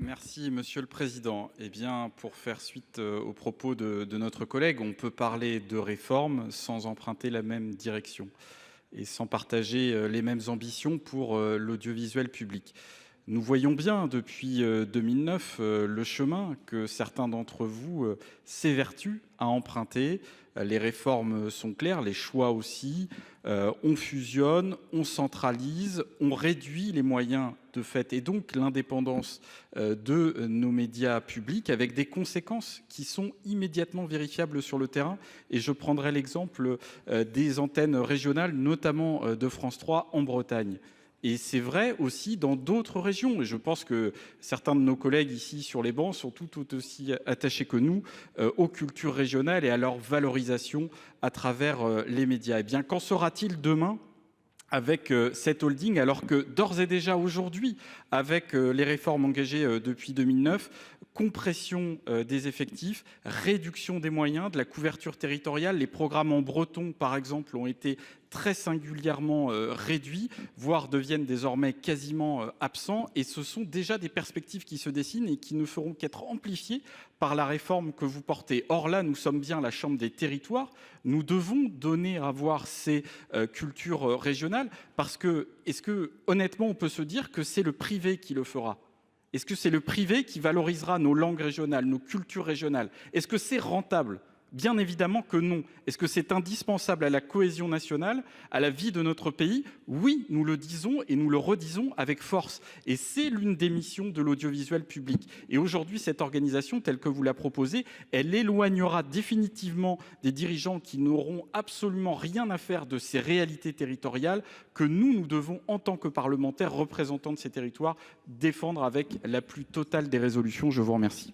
Merci Monsieur le Président. Eh bien, pour faire suite aux propos de notre collègue, on peut parler de réforme sans emprunter la même direction et sans partager les mêmes ambitions pour l'audiovisuel public. Nous voyons bien depuis 2009 le chemin que certains d'entre vous s'évertuent à emprunter. Les réformes sont claires, les choix aussi. On fusionne, on centralise, on réduit les moyens de fait et donc l'indépendance de nos médias publics avec des conséquences qui sont immédiatement vérifiables sur le terrain. Et je prendrai l'exemple des antennes régionales, notamment de France 3 en Bretagne. Et c'est vrai aussi dans d'autres régions. Et je pense que certains de nos collègues ici sur les bancs sont tout aussi attachés que nous aux cultures régionales et à leur valorisation à travers les médias. Eh bien, qu'en sera-t-il demain avec cette holding, alors que d'ores et déjà aujourd'hui, avec les réformes engagées depuis 2009, compression des effectifs, réduction des moyens, de la couverture territoriale, les programmes en breton, par exemple, ont été très singulièrement réduits, voire deviennent désormais quasiment absents. Et ce sont déjà des perspectives qui se dessinent et qui ne feront qu'être amplifiées par la réforme que vous portez. Or là, nous sommes bien la Chambre des territoires. Nous devons donner à voir ces cultures régionales parce que, est-ce que honnêtement, on peut se dire que c'est le privé qui le fera ? Est-ce que c'est le privé qui valorisera nos langues régionales, nos cultures régionales ? Est-ce que c'est rentable ? Bien évidemment que non. Est-ce que c'est indispensable à la cohésion nationale, à la vie de notre pays ? Oui, nous le disons et nous le redisons avec force. Et c'est l'une des missions de l'audiovisuel public. Et aujourd'hui, cette organisation, telle que vous la proposez, elle éloignera définitivement des dirigeants qui n'auront absolument rien à faire de ces réalités territoriales que nous devons, en tant que parlementaires, représentants de ces territoires, défendre avec la plus totale des résolutions. Je vous remercie.